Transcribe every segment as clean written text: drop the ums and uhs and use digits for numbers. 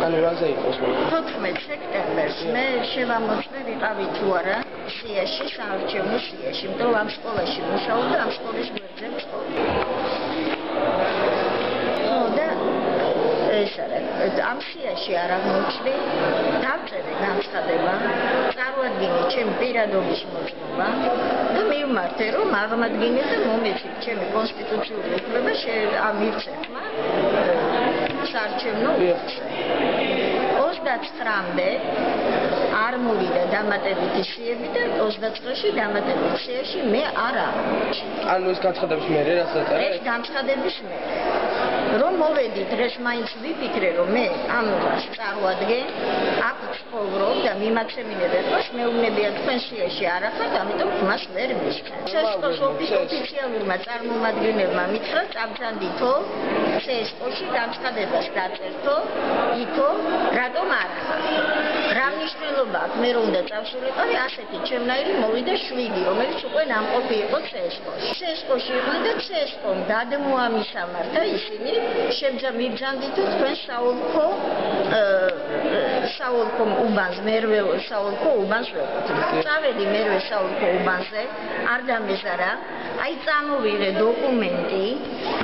ანუ რაზე იყოს? 14 სექტემბერს მე შევამოწმე ვიყავი თუ არა სიაში, საარჩევნო სიაში, იმიტომ რომ ამ სკოლაში მუშაობ და ამ სკოლის გვერდზე ვცხოვრობ. ამ სიაში არ აღმოჩნდი, დავწერე განცხადება, წარვადგინე ჩემი პირადობის მოწმობა და მივმართე, რომ აღმადგინე და მომეცით ჩემი კონსტიტუციური უფლება მივცეთმა საარჩევნო ურთიერთობა. 29-მდე არ მოვიდა დამატებითი სიები და 29-ში დამატებითი სიაში მე არ აღმოჩნდი. ანუ ეს განცხადების მერე რაც დაწერე? ეს განცხადების მერე. რომ მოვედი დღეს მაინც ვიფიქრე რომ მე ამას წარვადგენ, აქ ვცხოვრობ და მიმაცემინებენ, რომ მეუბნებია თქვენ სიაში არ ახართ, ამიტომ მას ვერ მისცემ. CSKOS ოფიციალურმა წარმომადგენელმა მითხრა წაბრძანდითო CSKOS-ში განცხადებას დაწერთო, იქო რატომ არ ახარ. რა მნიშვნელობა აქვს მე რომ უნდა წავსულიყავი ასეთი ჩემნაირი მოვიდა შვილი, რომელიც უკვე ნამყოფი იყო CSKOS-ში. CSKOS-ში იყო და CSKOS-მ გადმოამისამართა ისინი მიბრძანდით თქვენ საოლქო უბანს, მერვე საოლქო უბანს ვეყოთ. წავედი მერვე საოლქო უბანზე, არ დამეზარა, აი წამოვიღე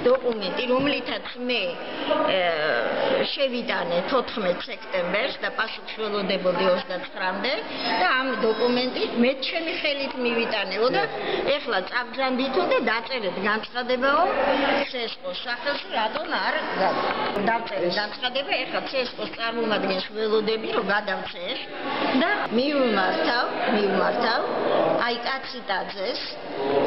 დოკუმენტი, რომლითაც მე შევიტანე 14 სექტემბერს და პასუხს ველოდებოდი 29-მდე და ამ დოკუმენტით მე ჩემი ხელით მივიტანეო და ეხლა წაბრძანდითო და დაწერეთ განცხადებაო CSKOS სახელზე, რატომ არ დავწერე განცხადება, ეხლა CSKOS წარმომადგენელს ველოდები, რომ გადავწეს და მივმართავ აი კაციტაძეს,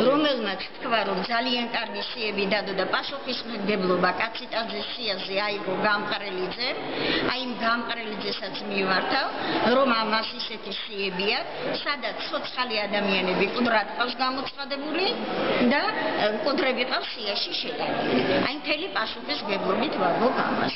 რომელმაც თქვა, რომ ძალიან კარგი სიები დადო და პასუხისმგებლობა კაციტაძეს სიაზე აიღო გამყრელიძე, აი იმ გამყრელიძესაც მივმართავ, რომ ამას ისეთი სიები აქვს, სადაც ცოცხალი ადამიანები მკვდრად ყავს გამოცხადებული და მკვდრები ყავს სიაში შეტანილი. აი მთელი პასუხისმგებლობით ვაგობ ამას.